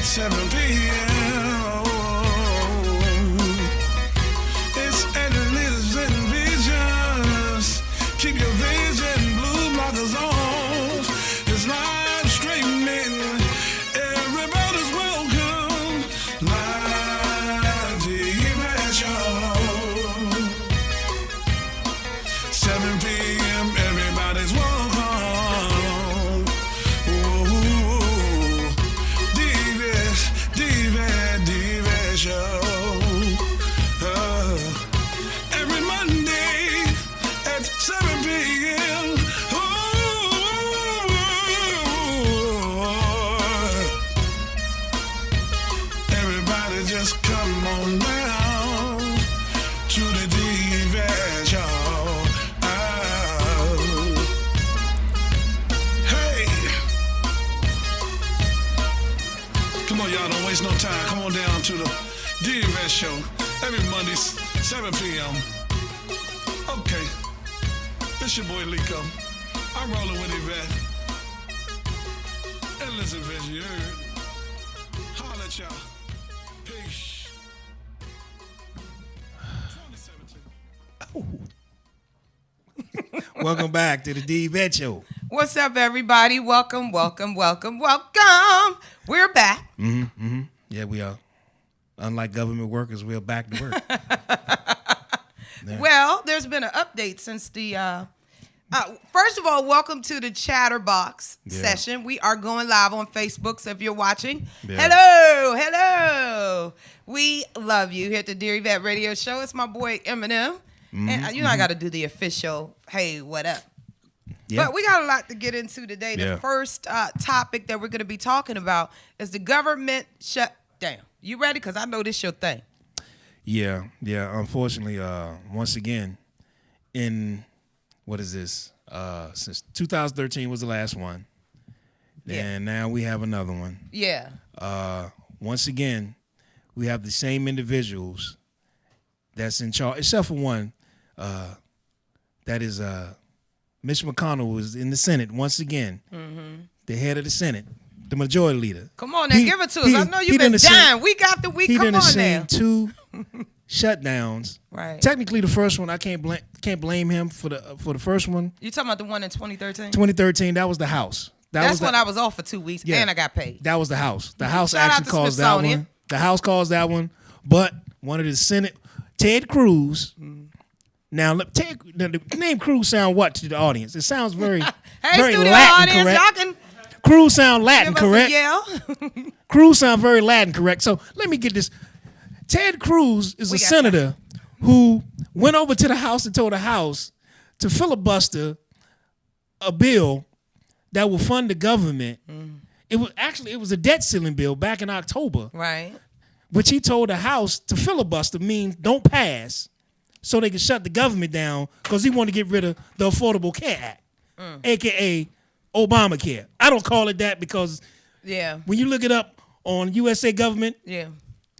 7 p.m. It's endless and visions. Keep your vision blue blockers on. It's live streaming. Everybody's welcome. Live TV show. 7 p.m. Everybody's welcome. Ooh, Yvette show. Every Monday at 7 p.m. Everybody just come on down to the Yvette show. Hey, come on, y'all, don't waste no time. Come on down to the Yvette show every Monday, 7 p.m. Okay, it's your boy Lico. I'm rolling with Yvette. And listen, Vince, you heard. Holla at y'all. Peace. 2017. Welcome back to the Yvette show. What's up, everybody? Welcome, welcome, welcome, welcome. We're back. Yeah, we are. Unlike government workers, we're back to work. Yeah. Well, there's been an update since the. First of all, welcome to the Chatterbox session. We are going live on Facebook, so if you're watching, hello. We love you here at the Dear Yvette Radio Show. It's my boy Eminem. And you know I got to do the official, hey, what up? Yeah. But we got a lot to get into today. The first topic that we're going to be talking about is the government shutdown. You ready? Because I know this is your thing. Yeah. Unfortunately, once again, in what is this? Since 2013 was the last one, and now we have another one. Yeah. Once again, we have the same individuals that's in charge, except for one. That is Mitch McConnell was in the Senate once again, the head of the Senate. The majority leader. Come on now, give it to us. I know you've been dying week after week. Come on now. Two shutdowns. Right. Technically, the first one I can't blame him for the first one. You talking about the one in 2013? 2013. That was the House. That's when I was off for 2 weeks and I got paid. That was the House. The House Shout actually caused that one. The House caused that one, but one of the Senate, Ted Cruz. Now, the name Cruz sound what to the audience? It sounds very, very studio Latin, audience, correct? y'all can Cruz sound Latin, give us correct? a yell. Cruz sound very Latin, correct? So let me get this. Ted Cruz is a senator who went over to the House and told the House to filibuster a bill that will fund the government. It was a debt ceiling bill back in October, Right. which he told the House to filibuster means don't pass, so they can shut the government down because he wanted to get rid of the Affordable Care Act, aka Obamacare. I don't call it that because when you look it up on USA Government,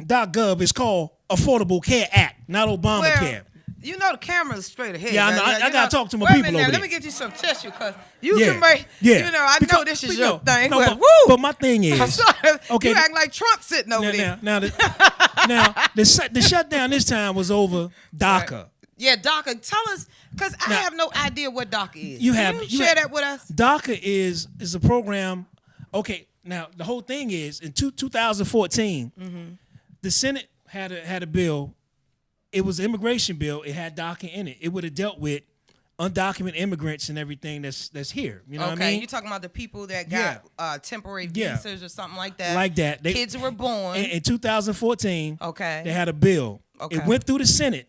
.gov, it's called Affordable Care Act, not Obamacare. Well, you know the camera's straight ahead. Yeah, I know. I gotta talk to my people over there. Let me get you some tissue because you can make. You know, I know this is your thing. No, but my thing is, I'm sorry. Okay, you act like Trump sitting over there. Now the shutdown this time was over DACA. Right. Yeah, DACA. Tell us, because I have no idea what DACA is. You share that with us? DACA is a program. Okay, now the whole thing is in 2014, the Senate had a bill. It was an immigration bill. It had DACA in it. It would have dealt with undocumented immigrants and everything that's here. You know what I mean? You're talking about the people that got temporary visas or something like that. Like that. Kids who were born. In 2014, Okay. they had a bill. Okay. It went through the Senate.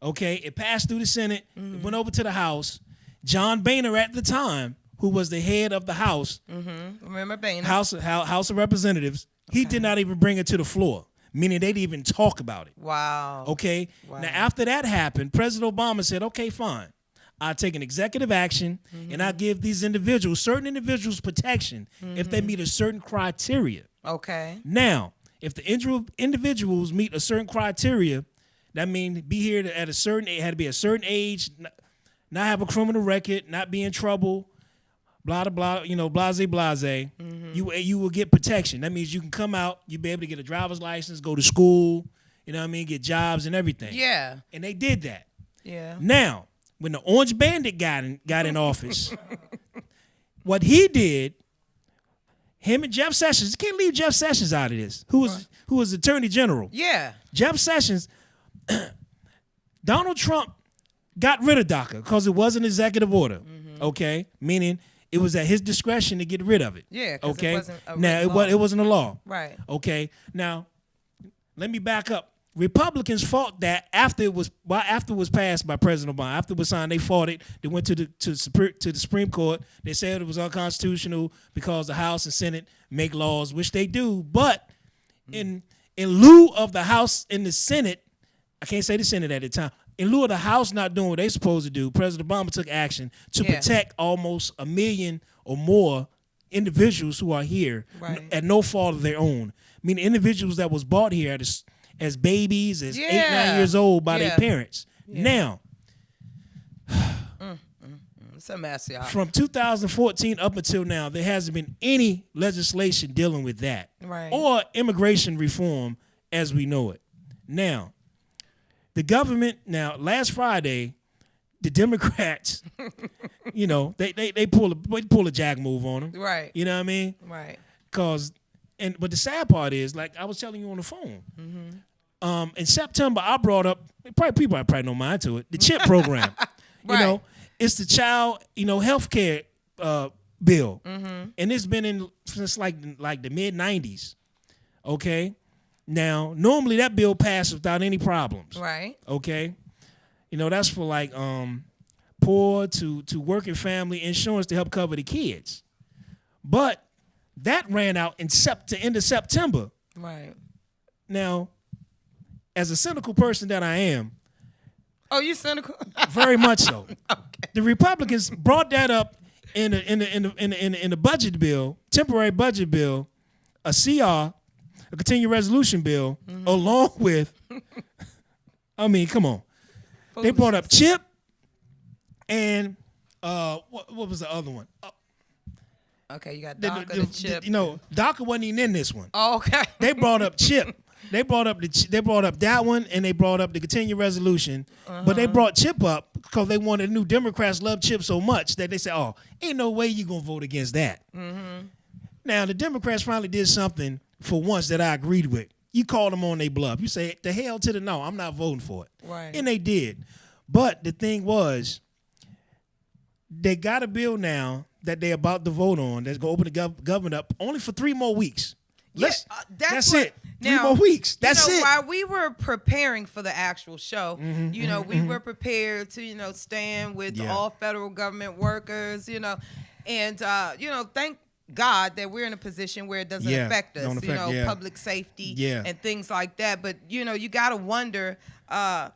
Okay, it passed through the Senate. It went over to the House. John Boehner at the time, who was the head of the House, Remember Boehner? House of Representatives, he did not even bring it to the floor, meaning they didn't even talk about it. Wow. Okay? Wow. Now, after that happened, President Obama said, okay, fine. I'll take an executive action, and I'll give these individuals, certain individuals, protection if they meet a certain criteria. Okay. Now, if the individuals meet a certain criteria, that means be here at a certain age, had to be a certain age, not have a criminal record, not be in trouble, blah, blah, blase, blase. You will get protection. That means you can come out, you'll be able to get a driver's license, go to school, get jobs and everything. Yeah. And they did that. Yeah. Now, when the Orange Bandit got in office, what he did, him and Jeff Sessions, you can't leave Jeff Sessions out of this, who was Attorney General. Yeah. Jeff Sessions, Donald Trump got rid of DACA because it was an executive order, okay? Meaning it was at his discretion to get rid of it. Yeah, okay? It wasn't a now, law. It wasn't a law. Right. Okay, now, let me back up. Republicans fought that after it was passed by President Obama. After it was signed, they fought it. They went to the Supreme Court. They said it was unconstitutional because the House and Senate make laws, which they do. But in lieu of the House and the Senate, I can't say the Senate at the time, in lieu of the House not doing what they're supposed to do, President Obama took action to protect almost 1 million or more individuals who are here at no fault of their own. I mean, individuals that was brought here as babies, as 8, 9 years old by their parents. Yeah. Now, it's a mess, y'all. From 2014 up until now, there hasn't been any legislation dealing with that. Right. Or immigration reform as we know it. Now, the government, last Friday, the Democrats, they pull a jack move on them. Right. You know what I mean? Right. But the sad part is, like I was telling you on the phone, in September I brought up, people have probably no mind to it, the CHIP program. Right. It's the child, health care bill, and it's been since like the mid '90s. Okay, now normally that bill passes without any problems. Right. Okay, that's for like poor to working family insurance to help cover the kids, but that ran out in end of September. Right. Now, as a cynical person that I am. Oh, you cynical? Very much so. Okay. The Republicans brought that up in the budget bill, temporary budget bill, a CR, a continuing resolution bill, along with. I mean, come on. They brought up CHIP and what was the other one? Okay, you got DACA, the CHIP. DACA wasn't even in this one. Oh, okay. They brought up CHIP. They brought up that one, and they brought up the continuing resolution. But they brought CHIP up because they wanted new Democrats love CHIP so much that they said, "Oh, ain't no way you gonna vote against that." Now the Democrats finally did something for once that I agreed with. You called them on their bluff. You say, "The hell to the no, I'm not voting for it." Right. And they did. But the thing was, they got a bill now that they're about to vote on that's going to open the government up only for 3 more weeks. That's it. 3 more weeks. That's it. While we were preparing for the actual show, we were prepared to, stand with all federal government workers, and, thank God that we're in a position where it doesn't affect us, public safety and things like that. But, you got to wonder,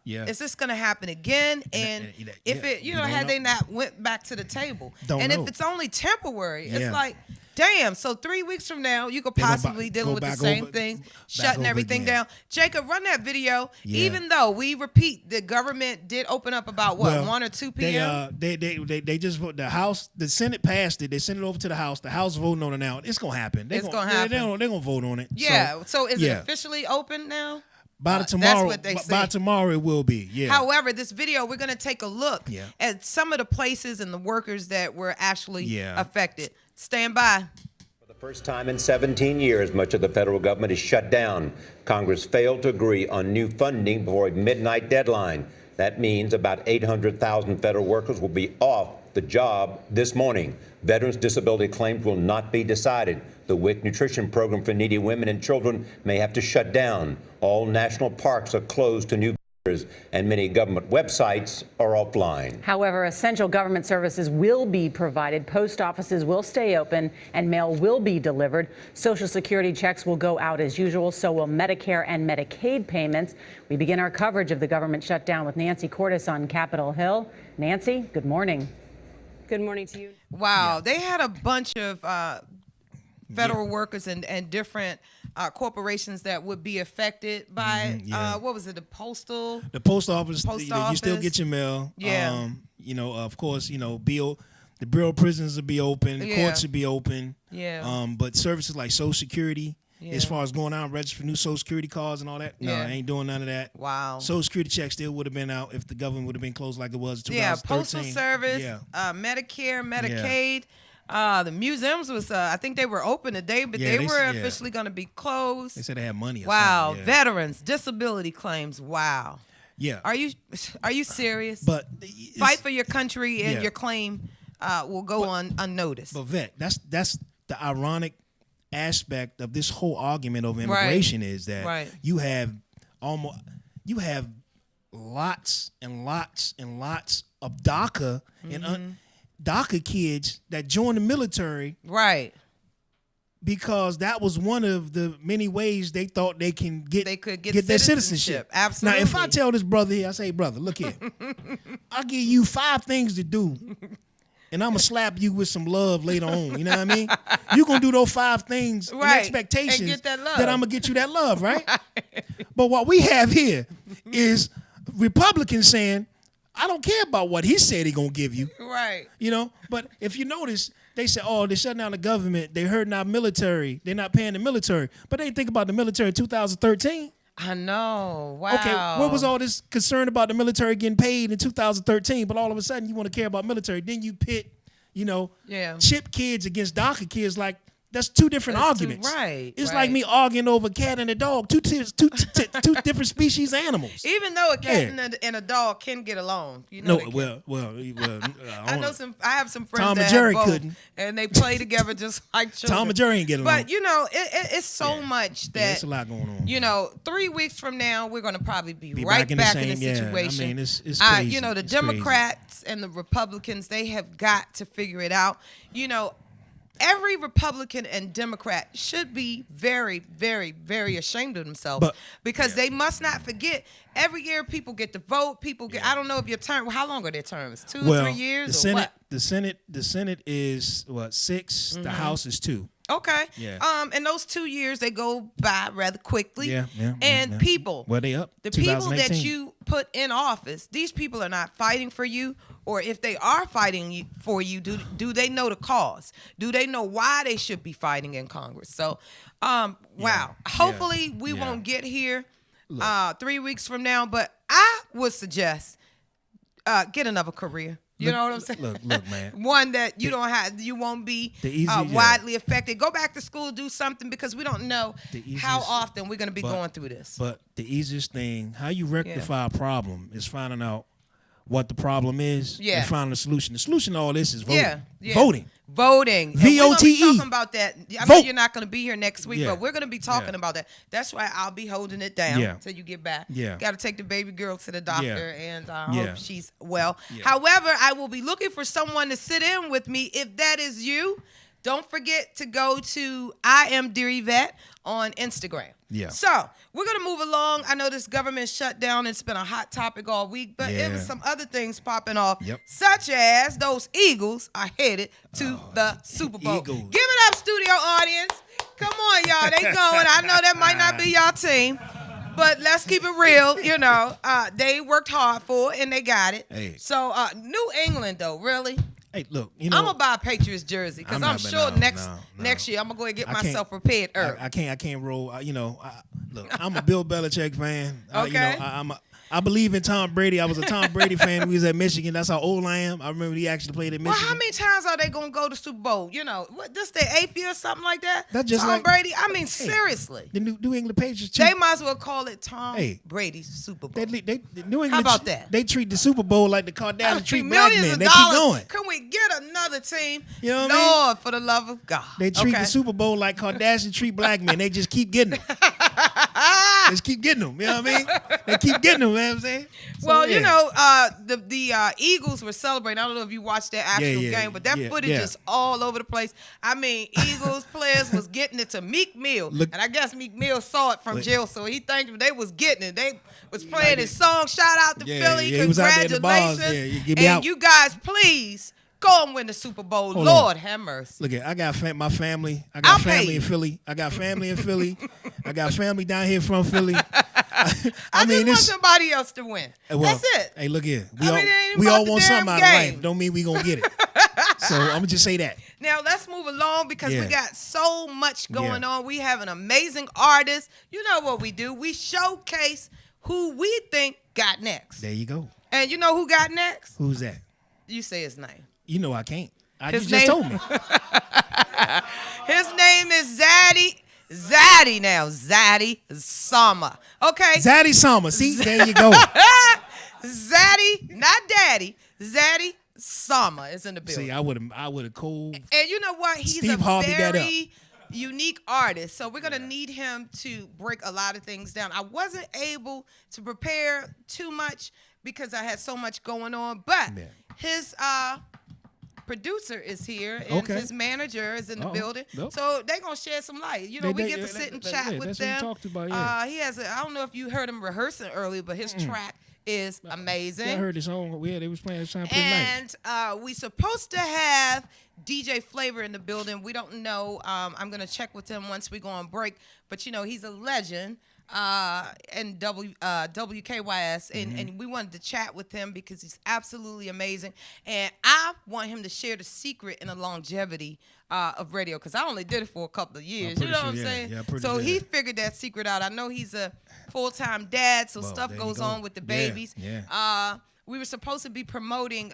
is this going to happen again? And if it, had they not went back to the table? If it's only temporary, it's like, damn, so 3 weeks from now, you could possibly deal with the same thing, shutting everything down. Jacob, run that video. Yeah. Even though we repeat, the government did open up about 1 or 2 p.m. They just vote. The House, the Senate passed it. They sent it over to the House. The House voting on it now. It's gonna happen. They're gonna vote on it. Yeah. So is it officially open now? By tomorrow, that's what they say. By tomorrow it will be. Yeah. However, this video we're gonna take a look at some of the places and the workers that were actually affected. Stand by. For the first time in 17 years, much of the federal government is shut down. Congress failed to agree on new funding before a midnight deadline. That means about 800,000 federal workers will be off the job this morning. Veterans' disability claims will not be decided. The WIC nutrition program for needy women and children may have to shut down. All national parks are closed to new visitors, and many government websites are offline. However, essential government services will be provided. Post offices will stay open and mail will be delivered. Social Security checks will go out as usual. So will Medicare and Medicaid payments. We begin our coverage of the government shutdown with Nancy Cordes on Capitol Hill. Nancy, good morning. Good morning to you. Wow. They had a bunch of federal workers and different corporations that would be affected by what was it, the post office. You still get your mail. Yeah. Of course, bill The Bureau of Prisons will be open. The courts will be open. Yeah. But services like Social Security, as far as going out and register for new Social Security cards and all that, no, I ain't doing none of that. Wow. Social Security check still would have been out if the government would have been closed like it was in 2013. Yeah, Postal Service, Medicare, Medicaid. The museums was, I think they were open today, but they were officially going to be closed. They said they had money. Wow. Yeah. Veterans, disability claims. Wow. Yeah. Are you serious? But fight for your country and your claim will go on unnoticed. But Vet, that's the ironic aspect of this whole argument over immigration is that you have lots and lots and lots of DACA and DACA kids that join the military, right? Because that was one of the many ways they thought they could get their citizenship. Absolutely. Now, if I tell this brother here, I say, brother, look here, I'll give you 5 things to do, and I'm gonna slap you with some love later on. You know what I mean? You're gonna do those 5 things in expectations and get that love. I'm gonna get you that love, right? But what we have here is Republicans saying, I don't care about what he said he gonna give you. Right. You know, but if you notice, they say, oh, they're shutting down the government. They're hurting our military. They're not paying the military. But they didn't think about the military in 2013. I know. Wow. Okay, what was all this concern about the military getting paid in 2013? But all of a sudden, you want to care about military. Then you pit, chip kids against DACA kids like, that's 2 different arguments. It's like me arguing over a cat and a dog, two different species animals. Even though a cat and a dog can get along, I have some friends Tom that and Jerry have both, couldn't, and they play together just like children. Tom and Jerry ain't get along. But it's so much that there's a lot going on. 3 weeks from now, we're going to probably be right back in in the situation. I mean, it's crazy. The Democrats and the Republicans, they have got to figure it out. Every Republican and Democrat should be very, very, very ashamed of themselves because they must not forget every year people get to vote. People get. I don't know if your term. How long are their terms? 2 or 3 years? The Senate is 6. The House is 2. Okay. Yeah. And those 2 years they go by rather quickly. Yeah. And people. Well, they up. The people that you put in office, these people are not fighting for you. Or if they are fighting for you, do they know the cause? Do they know why they should be fighting in Congress? So, wow. Hopefully we won't get here 3 weeks from now. But I would suggest get another career. You know what I'm saying? Look, man. One that you won't be widely affected. Go back to school, do something because we don't know how often we're going to be going through this. But the easiest thing, how you rectify a problem is finding out what the problem is and finding a solution. The solution to all this is voting. Voting. VOTE. We're going to be talking about that. I know you're not going to be here next week, but we're going to be talking about that. That's why I'll be holding it down until you get back. Got to take the baby girl to the doctor, and I hope she's well. However, I will be looking for someone to sit in with me. If that is you, don't forget to go to I am Dear Yvette on Instagram. Yeah. So we're going to move along. I know this government shutdown. It's been a hot topic all week, but there was some other things popping off, such as those Eagles are headed to the Super Bowl. Eagles. Give it up, studio audience. Come on, y'all. They going. I know that might not be y'all team, but let's keep it real. They worked hard for it, and they got it. Hey. So New England, though, really? Hey, look, I'm gonna buy a Patriots jersey because I'm sure next year I'm gonna go and get myself prepared. I can't roll. Look, I'm a Bill Belichick fan. Okay. I believe in Tom Brady. I was a Tom Brady fan when he was at Michigan. That's how old I am. I remember he actually played at Michigan. Well, how many times are they gonna go to Super Bowl? This their 8th year or something like that? That's just Tom Brady. I mean, seriously. The New England Patriots. They might as well call it Tom Brady's Super Bowl. New England, how about that? They treat the Super Bowl like the Kardashians treat black millions men. of They dollars. keep going. Can we get another team? You know what I mean? Lord, for the love of God. They treat the Super Bowl like Kardashians treat black men. They just keep getting them. Just keep getting them. You know what I mean? They keep getting them. You know what I'm saying? Well, the Eagles were celebrating. I don't know if you watched that actual game, but that footage is all over the place. I mean, Eagles players was getting it to Meek Mill, and I guess Meek Mill saw it from jail, so he thanked they was getting it. They was playing his song. Shout out to Philly. Congratulations. And you guys, please go and win the Super Bowl. Lord have mercy. Look, I got my family. I got family in Philly. I got family in Philly. I got family down here from Philly. I just want somebody else to win. That's it. Hey, look here. It ain't We about all the want damn something out of game. life. Don't mean we gonna get it. So I'm gonna just say that. Now let's move along because we Yeah. got so much going Yeah. on. We have an amazing artist. You know what we do? We showcase who we think got next. There you go. And you know who got next? Who's that? You say his name. You know I can't. His You just name- told me. His name is Zaddy now. Zaddy Sama. Okay? Zaddy Summer. See, there you go. Zaddy, not Daddy. Zaddy Sama is in the building. See, I would have cold. And you know what? He's Steve a Harvey that up. very unique artist. So we're going to need him to break a lot of things down. I wasn't able to prepare too much because I had so much going on. But Yeah. his producer is here and Okay. his manager is in the building. Nope. So they're going to shed some light. You know, we get to sit and chat with that's what them. we talked about, yeah. He has I don't know if you heard him rehearsing earlier, but his track is amazing. I heard the song. Yeah, they was playing. It sounded pretty nice. And we supposed to have DJ Flavor in the building. We don't know. I'm gonna check with him once we go on break. But you know, he's a legend in WKYS, and we wanted to chat with him because he's absolutely amazing. And I want him to share the secret in the longevity of radio because I only did it for a couple of years. You pretty know sure, what I'm yeah. saying? Yeah, pretty so sure. he figured that secret out. I know he's a full-time dad, so Well, stuff there you goes go. on with the Yeah, babies. yeah. We were supposed to be promoting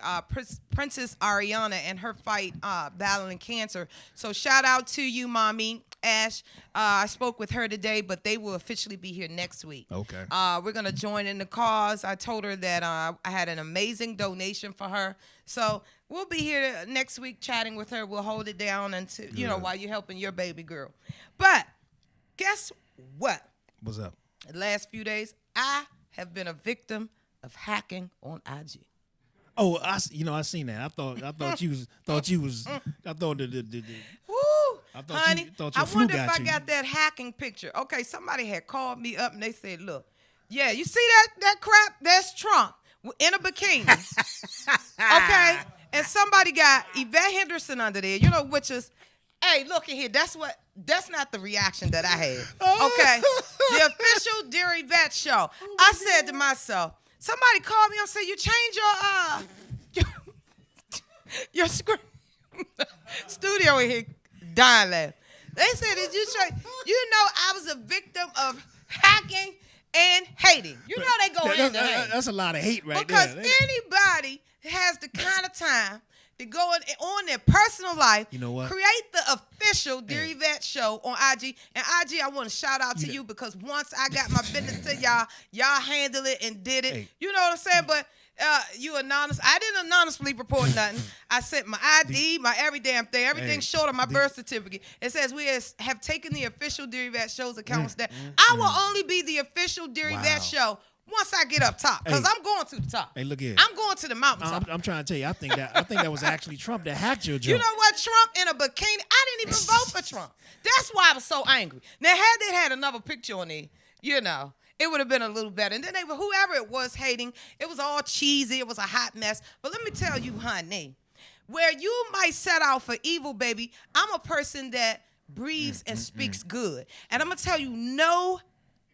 Princess Ariana and her fight battling cancer. So shout out to you, Mommy Ash. I spoke with her today, but they will officially be here next week. Okay. We're going to join in the cause. I told her that I had an amazing donation for her. So we'll be here next week chatting with her. We'll hold it down until, you know, while you're helping your baby girl. But guess what? What's up? The last few days, I have been a victim of hacking on IG. Oh, I seen that. I thought you was I thought the Woo! I thought Honey, you thought your I flu wonder got if I you. got that hacking picture. Okay, somebody had called me up and they said, look, yeah, you see that crap? That's Trump in a bikini. Okay? And somebody got Yvette Henderson under there, you know, which is, hey, look at here. That's not the reaction that I had. Okay? The official Dear Yvette show. I said to myself, somebody called me and said, you change your screen. Studio in here dying laughing. They said, did you change? You know, I was a victim of hacking and hating. You know they go into hate. That's a lot of hate right Because there. anybody has the kind of time to go on their personal life, You know what? create the official Dear Yvette show on IG. And IG, I want to shout out to you because once I got my business to y'all handled it and did it. Hey. You know what I'm saying? But you anonymous. I didn't anonymously report nothing. I sent my ID, my every damn thing, everything Hey, short of my birth certificate. It says we have taken the official Dear Yvette show's accounts that I will only be the official Dear Wow. Yvette show once I get up top. Because Hey. I'm going to the top. Hey, look here. I'm going to the mountaintop. I'm trying to tell you. I think that was actually Trump that hacked your joke. You know what? Trump in a bikini. I didn't even vote for Trump. That's why I was so angry. Now, had they had another picture on there, you know, it would have been a little better. And then whoever it was hating, it was all cheesy. It was a hot mess. But let me tell you, honey, where you might set out for evil, baby, I'm a person that breathes and speaks good. And I'm going to tell you, no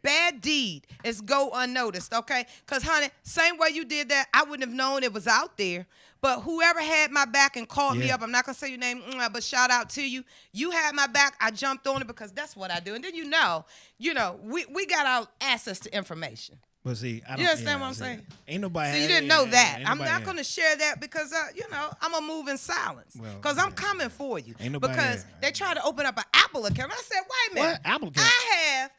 bad deed is go unnoticed, okay? Because, honey, same way you did that, I wouldn't have known it was out there. But whoever had my back and called me Yeah. up, I'm not going to say your name, but shout out to you. You had my back. I jumped on it because that's what I do. And then you know, we got our access to information. But see, I don't. You understand yeah, what I'm see, saying? Ain't nobody. So you had- didn't know yeah, that. ain't I'm nobody not had- going to share that because, I'm going to move in silence. Well, Because I'm yeah. coming for you. Ain't nobody Because had- they tried to open up an Apple account. I said, wait a minute. What? Apple account? I have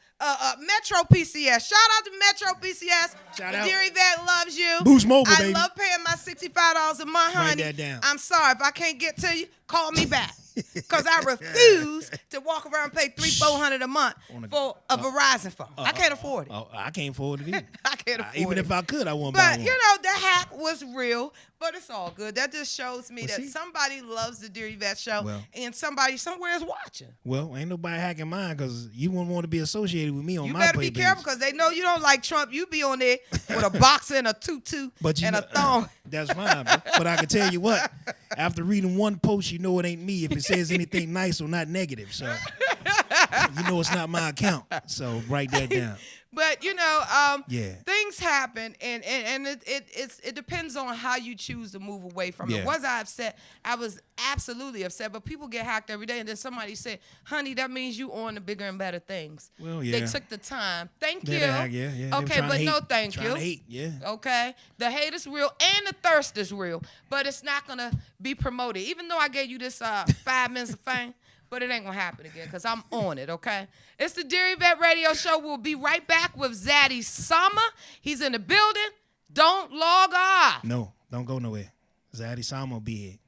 Metro PCS. Shout out to Metro PCS. Shout out. Dear Yvette loves you. Boost Mobile, I baby. love paying my $65 a month, Write honey. that down. I'm sorry. If I can't get to you, call me back. Because I refuse to walk around and pay $300-$400 a month for a Verizon phone. I can't afford it. Oh, I can't afford it either. I can't afford Even it. if I could, I wouldn't buy But, one. you know, the hack was real, but it's all good. That just shows me that see? somebody loves the Dear Yvette show Well. and somebody somewhere is watching. Well, ain't nobody hacking mine because you wouldn't want to be associated with me on You my better be page. careful because they know you don't like Trump. You be on there with a boxer and a tutu But you and know, a thong. That's fine. But I can tell you what, after reading one post, you know it ain't me if it says anything nice or not negative. So You know it's not my account, so write that down. But Yeah. things happen, and it depends on how you choose to move away from Yeah. it. Was I upset? I was absolutely upset. But people get hacked every day, and then somebody said, "Honey, that means you on the bigger and better things." Well, yeah. They took the time. Thank you. Yeah. They were Okay, trying but to no, hate. thank Trying you. to hate, yeah. Okay, the hate is real and the thirst is real, but it's not gonna be promoted. Even though I gave you this 5 minutes of fame. But it ain't gonna happen again because I'm on it, okay? It's the Dear Yvette Radio Show. We'll be right back with Zaddy Summer. He's in the building. Don't log off. No, don't go nowhere. Zaddy Summer will be here.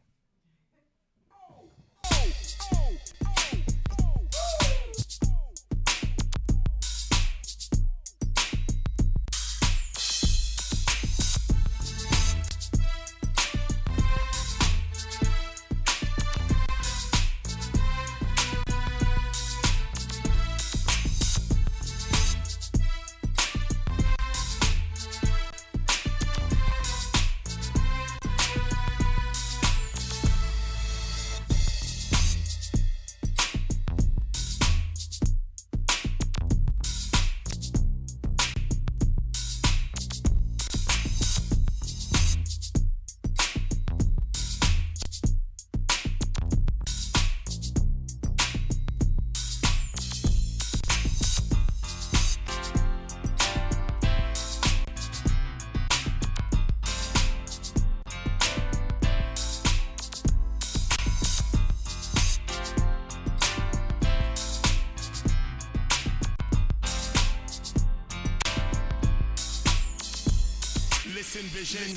Listen vision,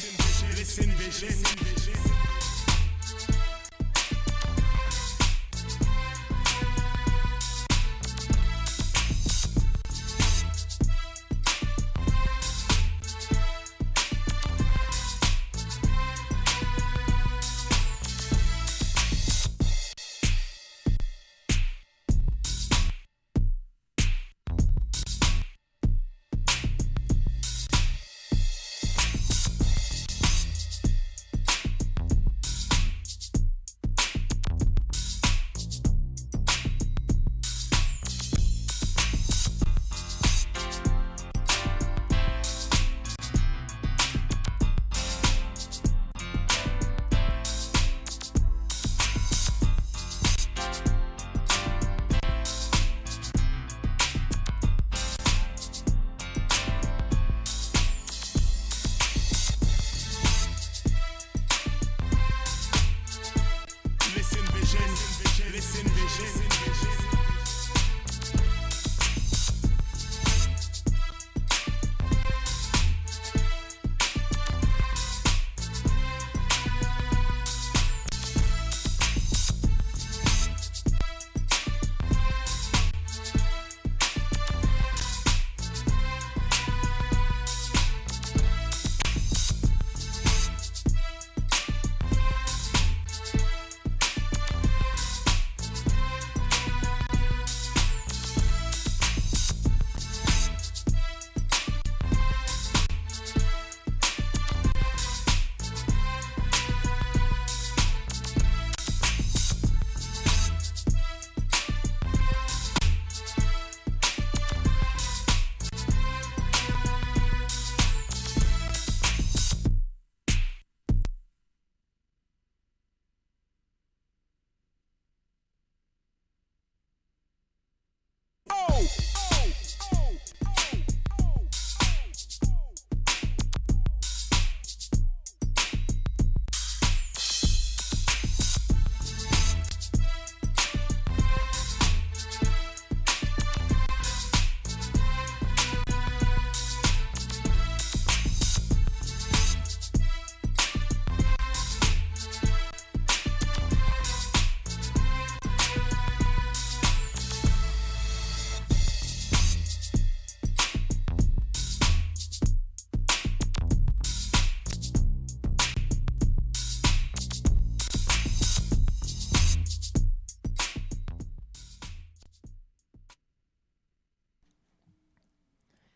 listen vision.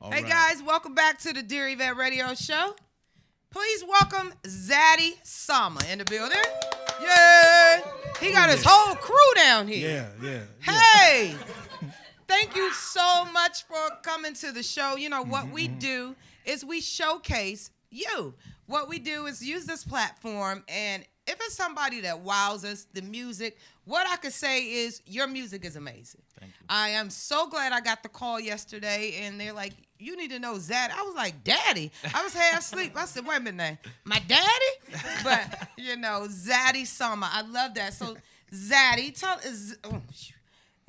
Hey guys, welcome back to the Dear Yvette Radio Show. Please welcome Zaddy Summer in the building. Yeah, he got his whole crew down here. Yeah. Hey, thank you so much for coming to the show. You know, what we do is we showcase you. What we do is use this platform, and if it's somebody that wows us, the music, what I could say is your music is amazing. Thank you. I am so glad I got the call yesterday, and they're like, you need to know Zaddy. I was like, Daddy. I was half asleep. I said, wait a minute, my daddy? But, you know, Zaddy Summer. I love that. So, Zaddy,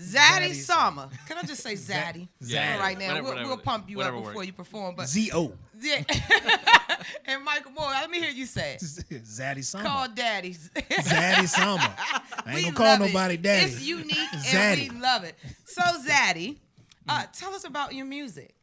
Zaddy Summer. Can I just say Zaddy? Zaddy. Right now. Whatever We'll pump you up before works. you perform. But Z-O. yeah. And Michael Moore, let me hear you say it. Zaddy Summer. Call Daddy. Zaddy Summer. I ain't We gonna call love it. nobody daddy. It's unique Zaddy. and we love it. So, Zaddy, tell us about your music.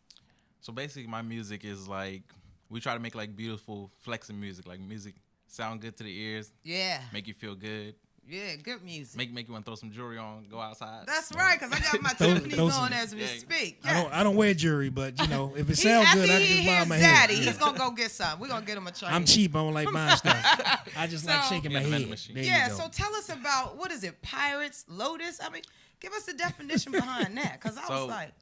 So basically, my music is like, we try to make like beautiful flexing music, like music sound good to the ears, Yeah. make you feel good, Yeah, good music. make you want to throw some jewelry on, go outside. That's right, because I got my Tiffany's those on are- as we Yeah. speak. I don't wear jewelry, but you know, if it He- sounds after good, I he can just buy hears my Zaddy, head. he's going to go get some. We're going to get him a chain. I'm cheap. I don't like buying stuff. I just like So- shaking my Yeah, the vending head. machine. There Yeah, you go. so tell us about, what is it, Pirates, Lotus? I mean, give us the definition behind that, because I was So- like,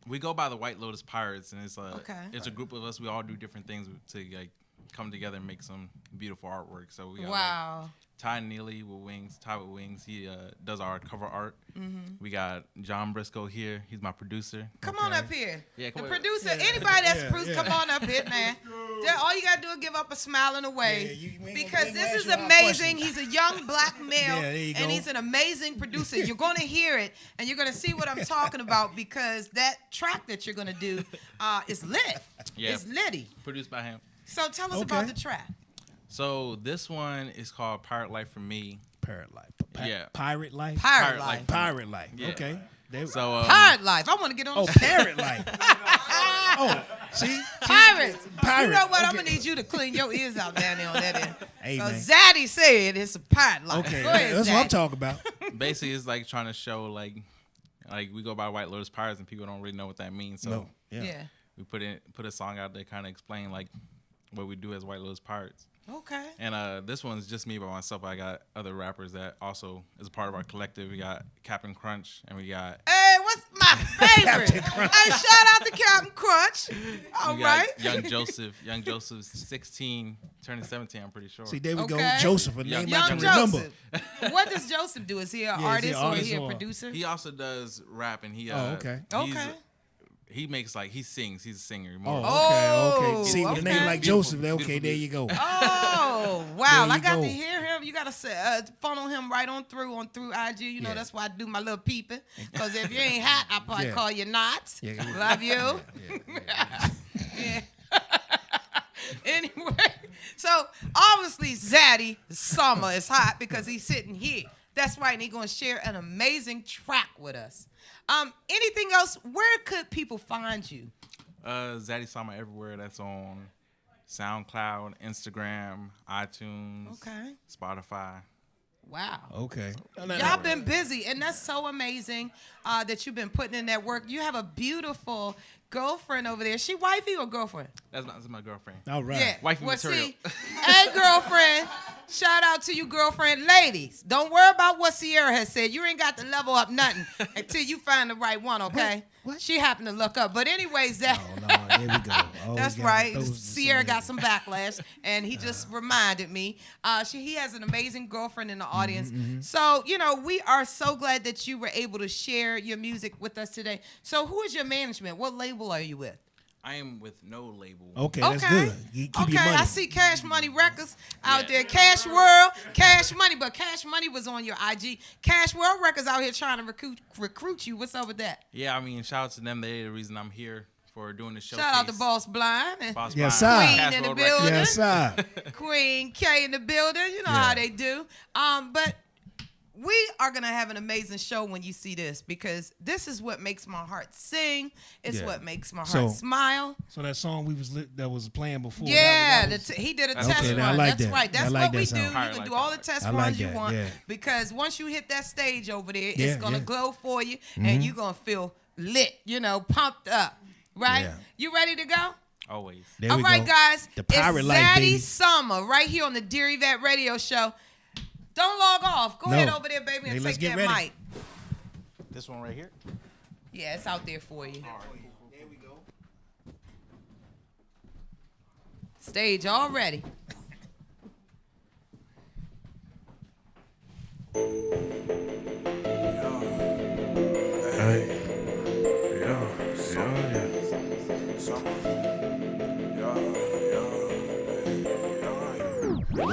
We go by the White Lotus Pirates, and it's Okay. it's a group of us. We all do different things to like come together and make some beautiful artwork. So we got wow. Ty Neely with wings. Ty with wings. He does our cover art. Mm-hmm. We got John Briscoe here. He's my producer. Come on up here. Yeah, the come on. producer, anybody that's yeah, produced, yeah. come on up here, man. All you got to do is give up a smile and a wave. Yeah, you ain't because gonna this ask is you our amazing. questions. He's a young black male, Yeah, there you and go. he's an amazing producer. You're going to hear it, and you're going to see what I'm talking about, because that track that you're going to do is lit. Yeah. It's litty. Produced by him. So tell us about Okay. the track. So this one is called Pirate Life for Me. Pirate life. Yeah. Pirate life. Pirate Pirate Life. Life. Pirate life. Yeah. Okay. There, So Pirate Life. I want to get on oh, the parrot life. Oh, see? Pirates. Pirate. You know what? I'm Okay. going to need you to clean your ears out down there on that end. Hey, Because man. Zaddy said it's a pirate life. Okay, Go ahead, that's what I'm Zaddy. talking about. basically it's like trying to show like we go by White Lotus Pirates and people don't really know what that means. So No. Yeah. Yeah. we put a song out there kind of explain like what we do as White Lotus Pirates. Okay. And this one's just me by myself. I got other rappers that also is a part of our collective. We got Captain Crunch and we got Hey, what's my favorite? Hey, shout out to Captain Crunch. All we right. got Young Joseph. Young Joseph's 16, turning 17. I'm pretty sure. See, there we go. Okay. Joseph, a name I Young can remember. Joseph. What does Joseph do? Is he an is he artist an or artist is he a or- producer? He also does rap and he okay. Okay. He makes like he sings. He's a singer. Oh, More okay. Oh, See, with a name okay. like Beautiful, Joseph, okay, beautiful there you go. Oh, wow. There I you got go. to hear him. You got to funnel him right on through IG. You know, Yeah. that's why I do my little peeping. Because if you ain't hot, I'll probably Yeah. call you not. Yeah. Love you. Yeah. Anyway, so obviously Zaddy Summer is hot because he's sitting here. That's right, and he's going to share an amazing track with us. Anything else? Where could people find you? Zaddy Sama everywhere. That's on SoundCloud, Instagram, iTunes, Okay. Spotify. Wow. Okay. Y'all been busy, and that's so amazing that you've been putting in that work. You have a beautiful girlfriend over there. Is she wifey or girlfriend? That's my girlfriend. All right. Yeah. Wifey well, material. see, hey, girlfriend. Shout out to you, girlfriend. Ladies, don't worry about what Sierra has said. You ain't got to level up nothing until you find the right one, okay? What? She happened to look up. But anyways, that. Oh, no, here we go. Always That's gotta right. throw Sierra some got some backlash, and he just reminded me. He has an amazing girlfriend in the audience. So, you know, we are so glad that you were able to share your music with us today. So, who is your management? What label are you with? I am with no label. Okay, that's Okay. good. You keep Okay, your money. I see Cash Money Records out Yeah. there. Cash World, Cash Money, but Cash Money was on your IG. Cash World Records out here trying to recruit you. What's up with that? Yeah, I mean, shout out to them. They're the reason I'm here for doing the show. Shout out to Boss Blind and Boss Yes, Blind, sir. Cash Queen in the World building. Records. Yes, sir. Queen K in the building. You know Yeah. how they do. But we are going to have an amazing show when you see this, because this is what makes my heart sing. It's Yeah. what makes my heart So- smile. So that song that was playing before. Yeah, that was- he did a That's test okay, run. I like That's that. right. That's I like what that we sound. do. You Pirate can like do all the that. test I runs like you that, want, yeah. because once you hit that stage over there, Yeah, it's gonna yeah. glow for you, and you're gonna feel lit. You know, pumped up. Right? Yeah. You ready to go? Always. There All we right, go. guys. The pirate it's life, Zaddy baby. Summer right here on the Dear Yvette Radio Show. Don't log off. Go No. ahead over there, baby, Hey, and let's take get that ready. mic. This one right here. Yeah, it's out there for you. There we go. Stage all ready.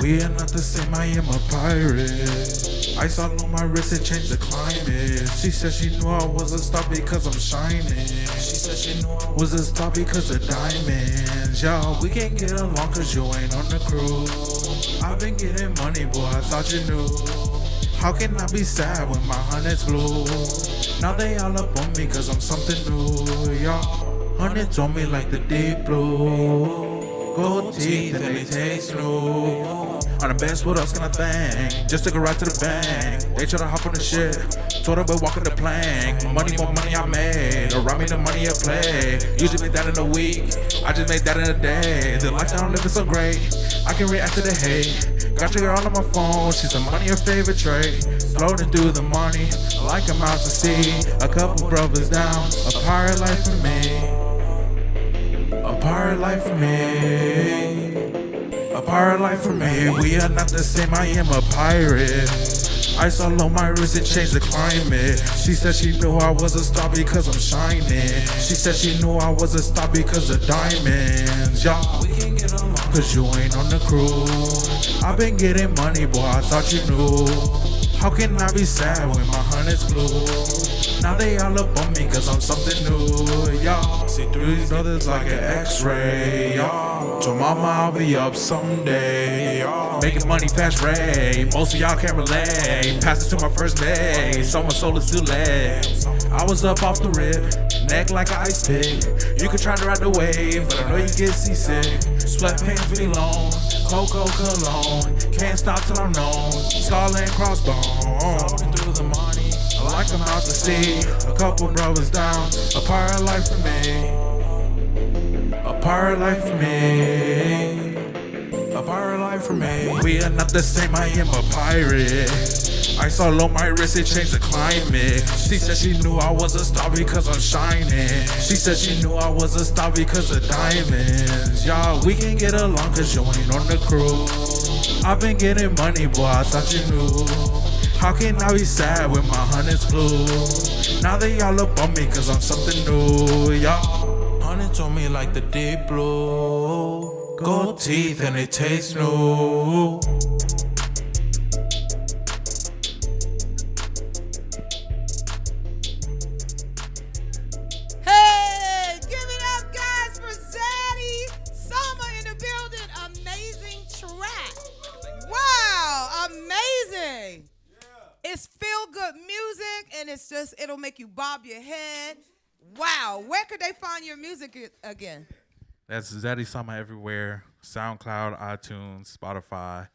We are not the same, I am a pirate. Ice all on my wrist and change the climate. She said she knew I was a star because I'm shining. She said she knew I was a star because of diamonds. Y'all, we can't get along cause you ain't on the crew. I've been getting money, boy, I thought you knew. How can I be sad when my hundreds blue? Now they all up on me cause I'm something new. Y'all, hundreds on me like the deep blue. Gold teeth and they taste new. On the best, what else can I thank? Just took a ride to the bank. They try to hop on the shit. Told her, but walking the plank. Money, more money I made. Around me, the money I play. Usually make that in a week. I just made that in a day. The lifestyle I'm living so great. I can react to the hate. Got your girl on my phone. She's the money, her favorite trait. Floating through the money. Like I'm out to sea. A couple brothers down. A pirate life for me. A pirate life for me. A pirate life for me. We are not the same, I am a pirate. Ice all on my wrist, it changed the climate. She said she knew I was a star because I'm shining. She said she knew I was a star because of diamonds. Y'all, we can get along cause you ain't on the crew. I've been getting money, boy, I thought you knew. How can I be sad when my hundreds blue? Now they all up on me cause I'm something new, y'all. See through these brothers like an x-ray, y'all. Told mama I'll be up someday, y'all. Making money fast rate, most of y'all can't relate. Pass it to my first day, so my soul is too late. I was up off the rip, neck like an ice pick. You could try to ride the wave, but I know you get seasick. Sweat painfully long, Coco cologne. Can't stop till I'm known, skull and crossbone. Floating through the money. Like I'm out to sea, a couple brothers down. A pirate life for me. A pirate life for me. A pirate life for me. We are not the same, I am a pirate. Ice all on my wrist, it changed the climate. She said she knew I was a star because I'm shining. She said she knew I was a star because of diamonds. Y'all, we can get along cause you ain't on the crew. I've been getting money, boy, I thought you knew. How can I be sad when my hundreds blue? Now they all up on me cause I'm something new, y'all. Hundreds on me like the deep blue. Gold teeth and they taste new. Hey, give it up, guys, for Zaddy. Summer in the building. Amazing track. Wow, amazing. It's feel-good music, and it'll make you bob your head. Wow. Where could they find your music again? That's Zaddy Sama everywhere. SoundCloud, iTunes, Spotify,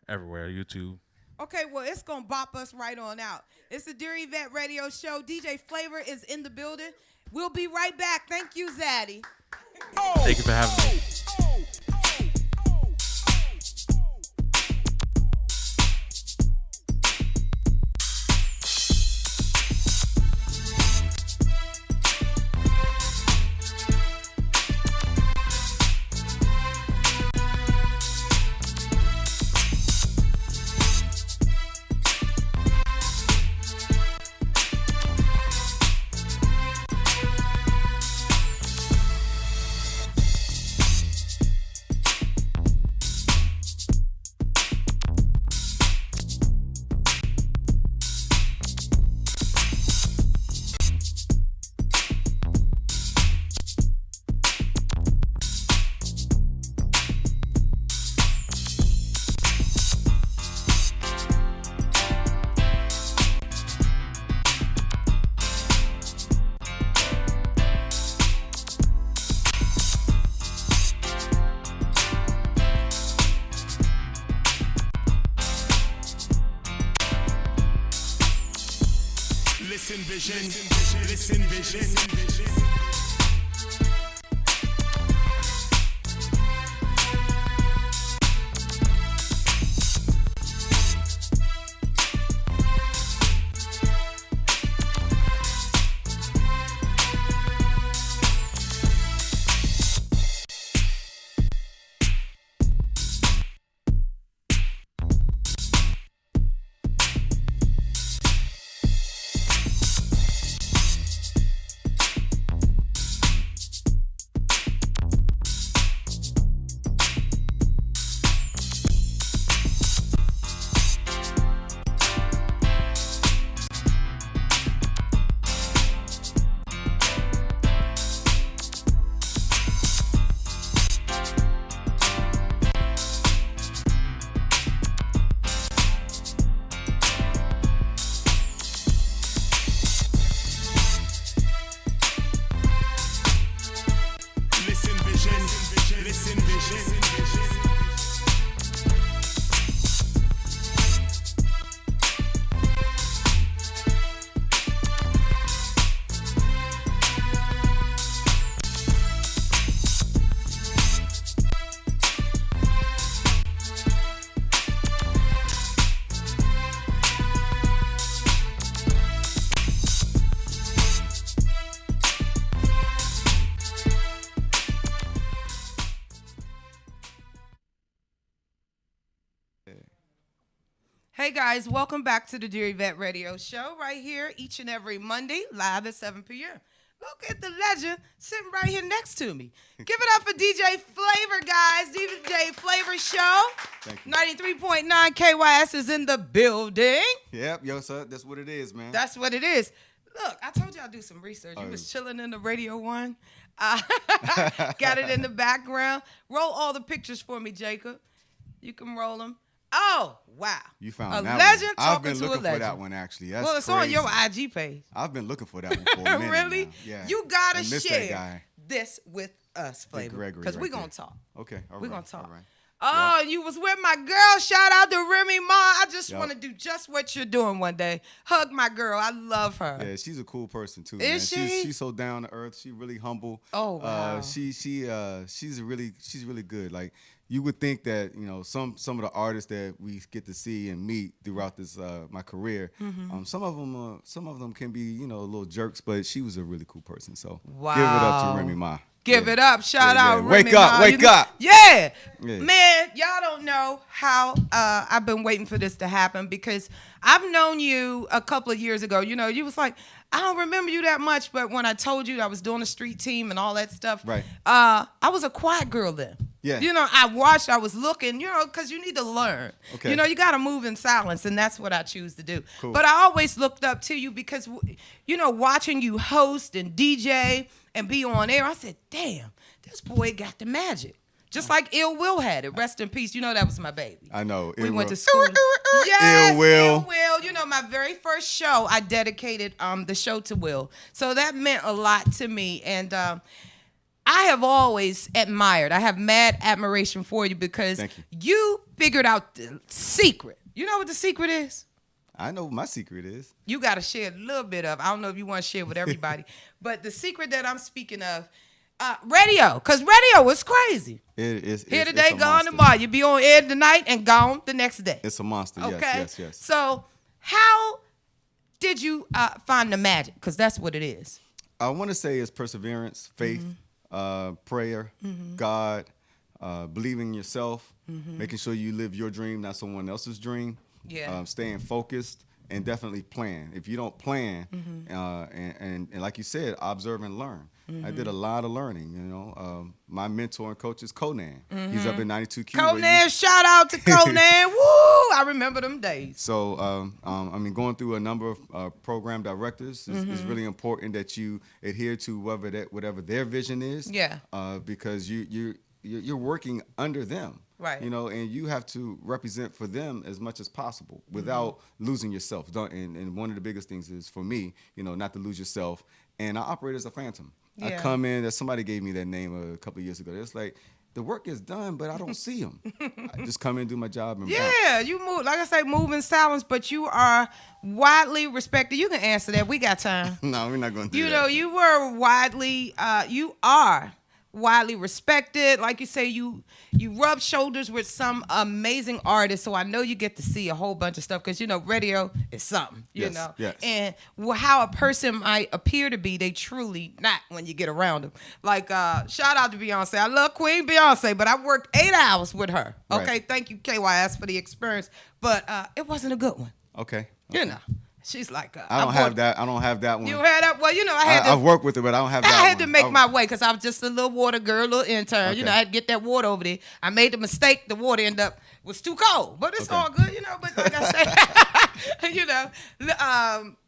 everywhere, YouTube. Okay, well, it's going to bop us right on out. It's the Dear Yvette Radio Show. DJ Flavor is in the building. We'll be right back. Thank you, Zaddy. Thank you for having me. Listen vision, listen vision. Hey guys, welcome back to the Dear Yvette Radio Show right here each and every Monday, live at 7 p.m. Look at the legend sitting right here next to me. Give it up for DJ Flavor, guys. DJ Flavor Show. Thank you. 93.9 KYS is in the building. Yep, yo, sir, that's what it is, man. That's what it is. Look, I told you I'd do some research. You was chilling in the Radio 1. Got it in the background. Roll all the pictures for me, Jacob. You can roll them. Oh, wow. You found a that legend one. I've talking been to a looking legend. for that one, actually. That's well, it's crazy. on your IG page. I've been looking for that one for a minute Really? now. Yeah. You got to I missed that share guy. this with us, Flavor. Gregory Because right we're going there. to talk. Okay, all right. We're going to talk. All right. Oh, you was with my girl. Shout out to Remy Ma. I just Yep. want to do just what you're doing one day. Hug my girl. I love her. Yeah, she's a cool person too. Is man. she? She's so down to earth. She's really humble. Oh, wow. She's really good. Like you would think that some of the artists that we get to see and meet throughout this my career, Mm-hmm. some of them can be little jerks, but she was a really cool person. So Wow. give it up to Remy Ma. Give it up. Shout Yeah, out, yeah. Remy Wake up, Ma. wake up. Yeah. Yeah. Man, y'all don't know how I've been waiting for this to happen because I've known you a couple of years ago. You was like, I don't remember you that much, but when I told you I was doing a street team and all that stuff, Right. I was a quiet girl then. Yeah. I watched, I was looking, because you need to learn. Okay. You got to move in silence, and that's what I choose to do. Cool. But I always looked up to you because, watching you host and DJ and be on air, I said, damn, this boy got the magic. Just like Ill Will had it. Rest in peace. That was my baby. I know. We Ill went Will. to school. Yes, Ill Will. Ill Will. My very first show, I dedicated the show to Will. So that meant a lot to me. And I have always admired. I have mad admiration for you because Thank you. you figured out the secret. You know what the secret is? I know what my secret is. You got to share a little bit of. I don't know if you want to share with everybody. But the secret that I'm speaking of, radio. Because radio is crazy. It is. Here it's today, a gone monster. tomorrow. You be on air tonight and gone the next day. It's a monster. Okay. Yes. So how did you find the magic? Because that's what it is. I want to say it's perseverance, faith, prayer, God, believing in yourself, making sure you live your dream, not someone else's dream. Yeah. Staying focused and definitely plan. If you don't plan, and like you said, observe and learn. I did a lot of learning. My mentor and coach is Conan. He's up in 92Q. Conan, shout out to Conan. Woo! I remember them days. So, going through a number of program directors is really important that you adhere to whatever their vision is. Yeah. Because you're working under them. Right. And you have to represent for them as much as possible without losing yourself. And one of the biggest things is for me, not to lose yourself. And I operate as a phantom. Yeah. I come in, somebody gave me that name a couple of years ago. It's like, the work is done, but I don't see them. I just come in, do my job, and bounce. Yeah, you move, like I say, move in silence, but you are widely respected. You can answer that. We got time. No, we're not going to do that. You were you are widely respected. Like you say, you rub shoulders with some amazing artists, so I know you get to see a whole bunch of stuff because radio is something, you know. Yes. And how a person might appear to be, they truly not when you get around them. Like shout out to Beyonce. I love Queen Beyonce, but I worked 8 hours with her. Okay, Right. thank you KYS for the experience, but it wasn't a good one. Okay. She's like I don't have that one. You had that? Well, I had to. I've worked with it, but I don't have that one. I had to make my way because I was just a little water girl, little intern. Okay. I had to get that water over there. I made the mistake. The water was too cold, but it's Okay. all good, But like I say,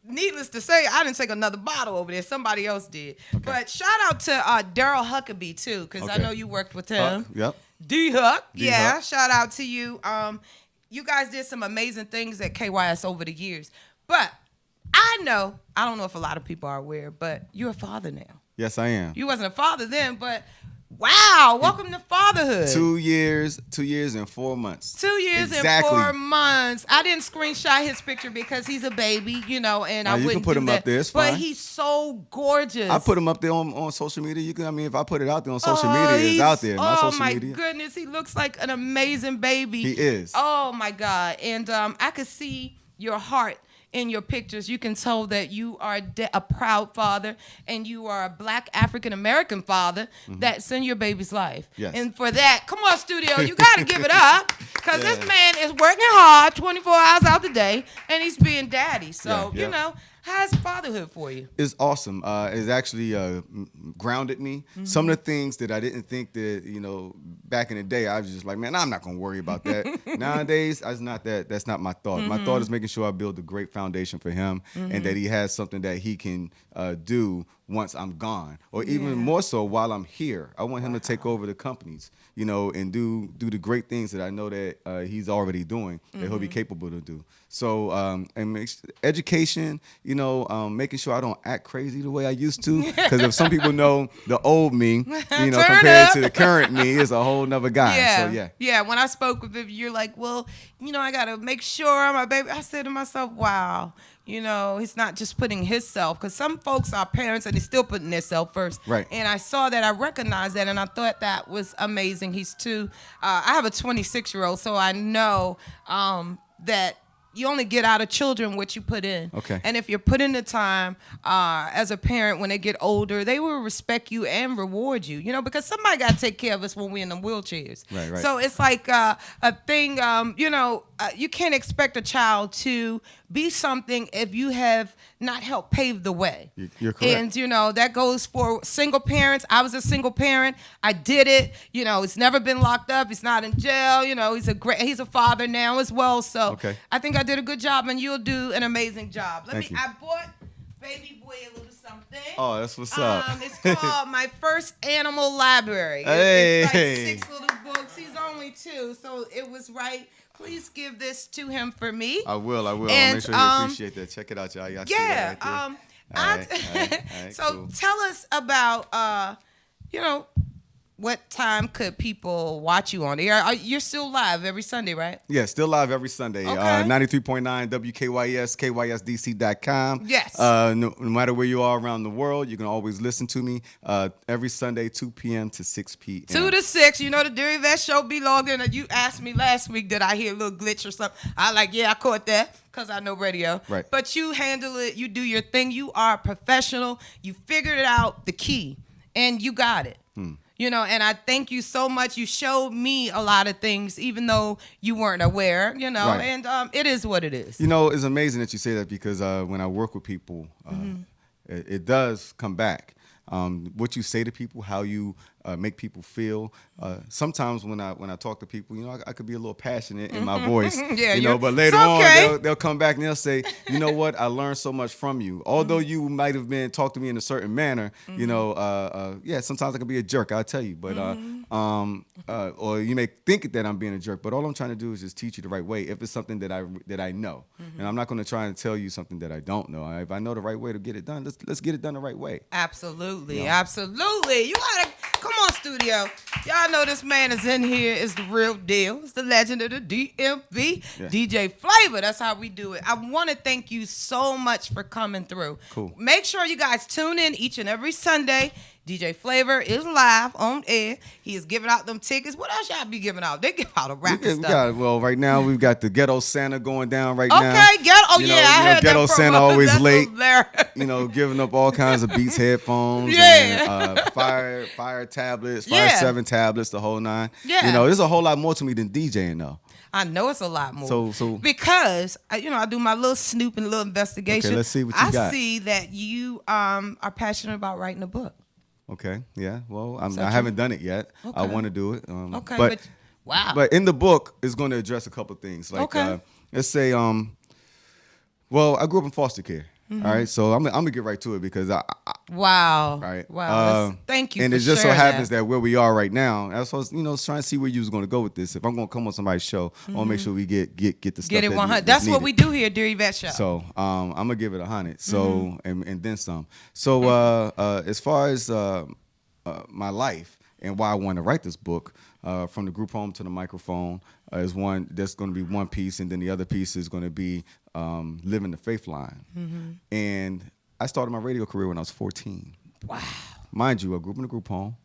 needless to say, I didn't take another bottle over there. Somebody else did. Okay. But shout out to Daryl Huckabee too, because I Okay. know you worked with him. Yep. D Huck, yeah. D-Huck. Shout out to you. You guys did some amazing things at KYS over the years, but I don't know if a lot of people are aware, but you're a father now. Yes, I am. You wasn't a father then, but wow, welcome to fatherhood. 2 years and 4 months. 2 years Exactly. and 4 months. I didn't screenshot his picture because he's a baby, and I you wouldn't can put do him that. up there, it's But fine. he's so gorgeous. I put him up there on social media. If I put it out there on social Oh, media, it's he's- out there. My social my media. goodness, he looks like an amazing baby. He is. Oh my God, and I could see your heart in your pictures, you can tell that you are a proud father and you are a Black African American father that's in your baby's life. Yes. And for that, come on, studio, you got to give it up because this man is working hard 24 hours out the day and he's being daddy. So, you know, how's fatherhood for you? It's awesome. It's actually grounded me. Some of the things that I didn't think that, you know, back in the day, I was just like, man, I'm not going to worry about that. Nowadays, that's not my thought. My thought is making sure I build a great foundation for him and that he has something that he can do once I'm gone, or even more so while I'm here. I want him to take over the companies, you know, and do the great things that I know that he's already doing, that he'll be capable to do. So, and education, you know, making sure I don't act crazy the way I used to, because if some people know the old me, you know, compared to the current me, is a whole nother guy. Yeah. So Yeah. When I spoke with him, you're like, well, you know, I got to make sure my baby. I said to myself, wow. You know, he's not just putting himself, because some folks are parents and they're still putting themselves first. Right. And I saw that, I recognized that, and I thought that was amazing. He's I have a 26-year-old, so I know that you only get out of children what you put in. Okay. And if you're putting the time as a parent, when they get older, they will respect you and reward you, you know, because somebody got to take care of us when we're in the wheelchairs. Right. So it's like a thing, you know, you can't expect a child to be something if you have not helped pave the way. You're correct. And, you know, that goes for single parents. I was a single parent. I did it. You know, he's never been locked up. He's not in jail. You know, he's a father now as well. So I think I did a good job, and you'll do an amazing job. I bought baby boy a little something. Oh, that's what's up. It's called My First Animal Library. Hey. It's like 6 little books. He's only 2, so it was right. Please give this to him for me. I will. And, I'll make sure you appreciate that. Check it out, y'all. Y'all see that right there? So cool. tell us about, you know, what time could people watch you on? You're still live every Sunday, right? Yeah, still live every Sunday. Okay. 93.9 WKYS, KYSDC.com. Yes. No matter where you are around the world, you can always listen to me every Sunday, 2 p.m. to 6 p.m. 2 to 6. You know, the Yvette show be logged in. You asked me last week, did I hear a little glitch or something? I caught that because I know radio. Right. But you handle it. You do your thing. You are a professional. You figured it out, the key, and you got it. You know, and I thank you so much. You showed me a lot of things, even though you weren't aware, you know, and it is what it is. You know, it's amazing that you say that, because when I work with people, it does come back. What you say to people, how you make people feel. Sometimes when I talk to people, you know, I could be a little passionate in my voice, you know, but later on they'll come back and they'll say, you know what, I learned so much from you. Although you might have been talked to me in a certain manner, you know, sometimes I can be a jerk, I'll tell you, but or you may think that I'm being a jerk, but all I'm trying to do is just teach you the right way if it's something that I know. And I'm not going to try and tell you something that I don't know. If I know the right way to get it done, let's get it done the right way. Absolutely. You know? Absolutely. You gotta come on, studio. Y'all know this man is in here. Is the real deal. It's the legend of the DMV, DJ Flavor. That's how we do it. I want to thank you so much for coming through. Cool. Make sure you guys tune in each and every Sunday. DJ Flavor is live on air. He is giving out them tickets. What else y'all be giving out? They give out a rap stuff. Right now we've got the Ghetto Santa going down right now. Okay, Ghetto. Oh, I heard Ghetto that Santa always That's late. hilarious. You know, giving up all kinds of Beats headphones, and Fire tablets, Fire 7 tablets, the whole 9. Yeah. You know, there's a whole lot more to me than DJing though. I know it's a lot more. So because you know, I do my little snoop and little investigation. Okay, let's see what you got. I see that you are passionate about writing a book. Okay, yeah. Well, I haven't done it yet. Okay. I want to do it. Okay, but wow. But in the book, it's going to address a couple of things. Like, let's say, well, I grew up in foster care. All right, so I'm gonna get right to it because wow. Right. Wow. Thank you. And for it just so sharing happens that where we are right now, I was, you know, trying to see where you was going to go with this. If I'm going to come on somebody's show, I want to make sure we get the stuff. Get it 100. That's what we do here, dear Yvette Show. So I'm gonna give it 100. So and then some. So as far as my life and why I want to write this book, from the group home to the microphone, is one. That's going to be one piece, and then the other piece is going to be living the faith line. And I started my radio career when I was 14. Wow. Mind you, I grew up in a group home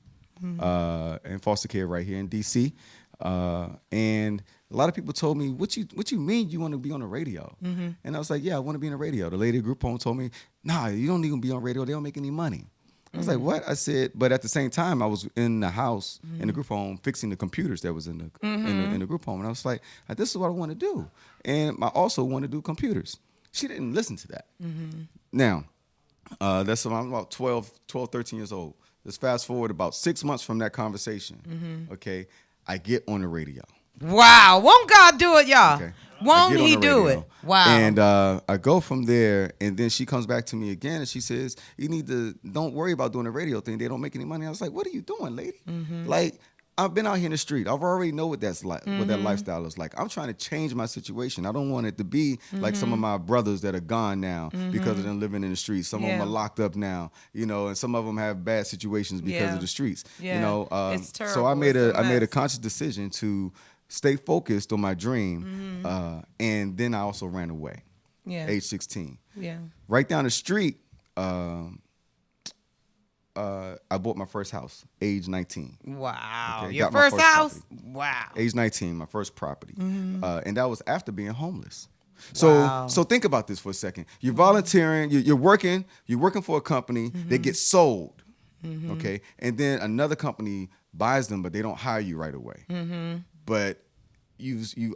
in foster care right here in D.C. And a lot of people told me, what you mean you want to be on the radio? And I was like, yeah, I want to be on the radio. The lady at group home told me, nah, you don't need to be on radio. They don't make any money. I was like, what? I said, but at the same time, I was in the house in the group home fixing the computers that was in the group home. And I was like, this is what I want to do. And I also want to do computers. She didn't listen to that. Now, that's when I'm about 12, 13 years old. Let's fast forward about 6 months from that conversation. Okay, I get on the radio. Wow, won't God do it, y'all? Okay. Won't he do it? Wow. And I go from there, and then she comes back to me again, and she says, don't worry about doing the radio thing. They don't make any money. I was like, what are you doing, lady? Like, I've been out here in the street. I've already know what that's like, what that lifestyle is like. I'm trying to change my situation. I don't want it to be like some of my brothers that are gone now because of them living in the streets. Some of them are locked up now, and some of them have bad situations because of the streets. It's terrible. So I made a conscious decision to stay focused on my dream, and then I also ran away. Age 16. Right down the street. I bought my first house, age 19. Wow. Okay, Your first house? Property. Wow. Age 19, my first property. And that was after being homeless. So think about this for a second. You're volunteering, you're working for a company, they get sold. Okay? And then another company buys them, but they don't hire you right away. But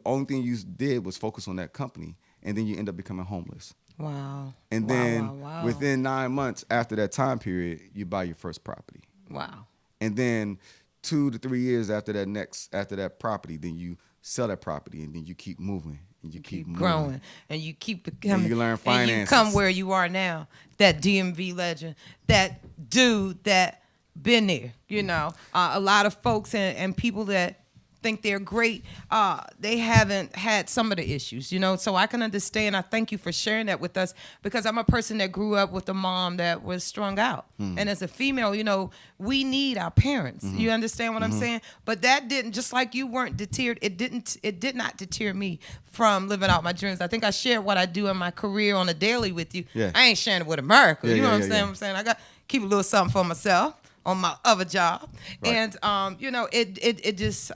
only thing you did was focus on that company, and then you end up becoming homeless. Wow. And then within 9 months after that time period, you buy your first property. Wow. And then 2 to 3 years after that property, then you sell that property, and then you keep moving, and you keep growing, and you keep becoming. And you learn finances. And you come where you are now. That DMV legend, that dude that been there. A lot of folks and people that think they're great, they haven't had some of the issues, so I can understand. I thank you for sharing that with us, because I'm a person that grew up with a mom that was strung out. And as a female, we need our parents. You understand what I'm saying? But that didn't, just like you weren't deterred, it did not deter me from living out my dreams. I think I shared what I do in my career on a daily with you. I ain't sharing it with America. You know what I'm saying? I got to keep a little something for myself on my other job. Right. And it just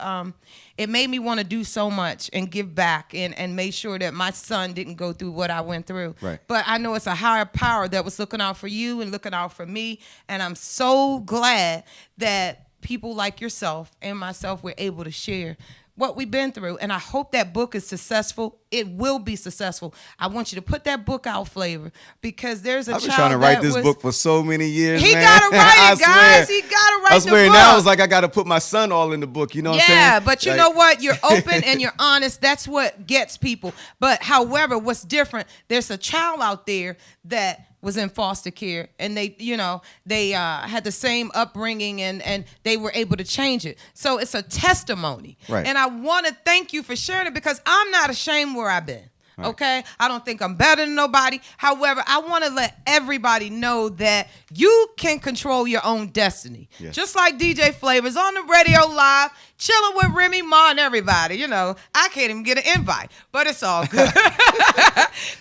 it made me want to do so much and give back and make sure that my son didn't go through what I went through. Right. But I know it's a higher power that was looking out for you and looking out for me, and I'm so glad that people like yourself and myself were able to share what we've been through. And I hope that book is successful. It will be successful. I want you to put that book out, Flavor, because there's a child. I've been trying to write this book for so many years. He man. got to write it, guys. He got to write I the swear, book. now it's like I got to put my son all in the book. You know what I'm saying? Yeah, but you know what? You're open and you're honest. That's what gets people. But however, what's different, there's a child out there that was in foster care, and they had the same upbringing, and they were able to change it. So it's a testimony. Right. And I want to thank you for sharing it, because I'm not ashamed where I've been. Right. Okay, I don't think I'm better than nobody. However, I want to let everybody know that you can control your own destiny. Yes. Just like DJ Flavors on the radio live, chilling with Remy Ma and everybody. I can't even get an invite, but it's all good.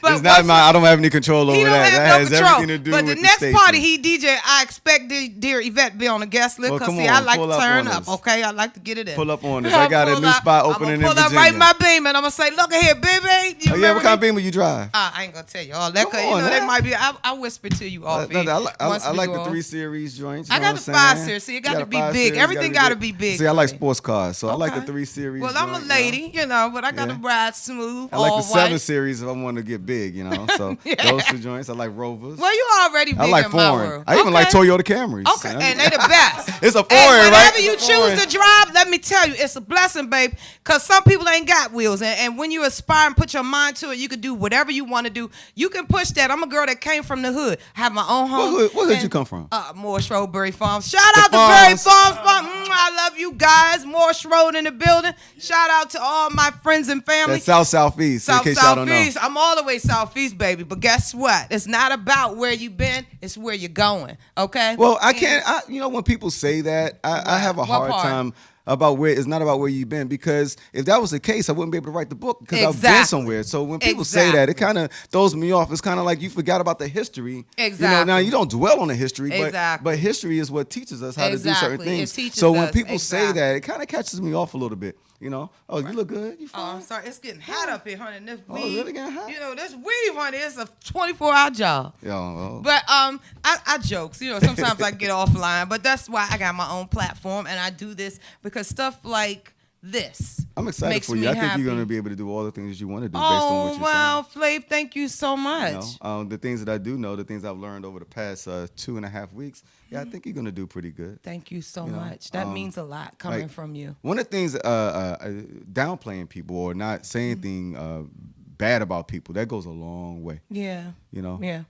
But it's not I don't have any control over that. That has everything to do with the station. But the next party he DJ, I expect dear Yvette to be on the guest list, because I like to turn up. Okay, I like to get it in. Pull up on us. I got a new spot opening in Virginia. I'm gonna pull up right in my beam, and I'm gonna say, look at here, baby. What kind of beamer you drive? I ain't gonna tell you all that. They might be. I whisper to you off here. I like the 3 Series joints. I got the 5 Series. See, it got to be big. Everything got to be big. See, I like sports cars, so I like the 3 Series. Well, I'm a lady, but I got to ride smooth. I like the 7 Series if I want to get big, So those 2 joints. I like Rovers. Well, you already big. I like foreign. I even like Toyota Camrys. Okay, and they the best. It's a foreign, right? Whatever you choose to drive, let me tell you, it's a blessing, babe. Because some people ain't got wheels, and when you aspire and put your mind to it, you can do whatever you want to do. You can push that. I'm a girl that came from the hood. I have my own home. What hood you come from? Morris Road, Berry Farms. Shout out to Berry Farms. I love you guys. Morris Road in the building. Shout out to all my friends and family. That's southeast. In case y'all don't know. I'm all the way southeast, baby. But guess what? It's not about where you've been. It's where you're going. Okay. Well, I can't. When people say that, I have a hard time. about where it's not about where you've been, because if that was the case, I wouldn't be able to write the book because I've been somewhere. So when people say that, it kind of throws me off. It's kind of like you forgot about the history. Exactly. You know, now you don't dwell on the history, Exactly. but history is what teaches us how to do certain things. It teaches so when us. people say that, it kind of catches me off a little bit. You know, oh, you look good. You fine. Oh, I'm sorry. It's getting hot up here, honey. This weave, it's really getting hot? You know, this weave, honey, it's a 24-hour job. Yeah. But I jokes. You know, sometimes I get offline, but that's why I got my own platform, and I do this because stuff like this. I'm excited makes for you. me I think happy. you're going to be able to do all the things you want to do based on what you're wow, saying. Flav, thank you so much. You know, the things that I do know, the things I've learned over the past 2.5 weeks, I think you're going to do pretty good. Thank you so much. That means a lot coming from you. One of the things, downplaying people or not saying anything bad about people, that goes a long way. Yeah. You know? Yeah.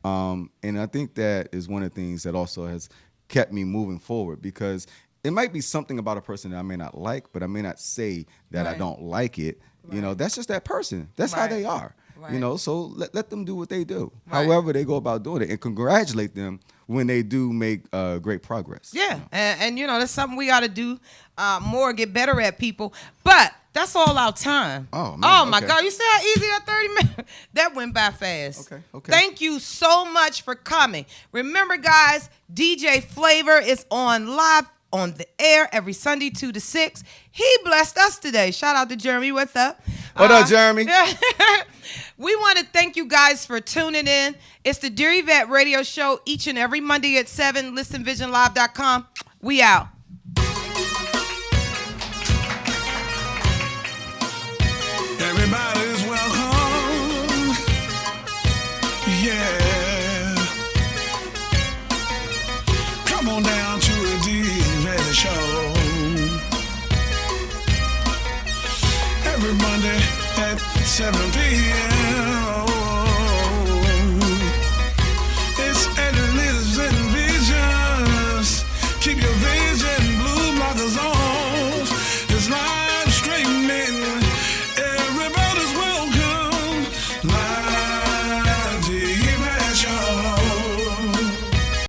And I think that is one of the things that also has kept me moving forward, because it might be something about a person that I may not like, but I may not say that I don't like it. You know, that's just that person. That's how they are. You know, so let them do what they do, however they go about doing it, and congratulate them when they do make great progress. Yeah, and you know, that's something we got to do more, get better at, people. But that's all our time. Oh, man, oh my God, you see how easy that 30 minutes? That went by fast. Okay. Thank you so much for coming. Remember, guys, DJ Flavor is on live on the air every Sunday 2 to 6. He blessed us today. Shout out to Jeremy. What's up? What up, Jeremy? We want to thank you guys for tuning in. It's the Dear Yvette radio show each and every Monday at 7. ListenVisionLive.com. We out. Everybody's welcome. Yeah. Come on down to the D-Ready Show. Every Monday at 7 p.m.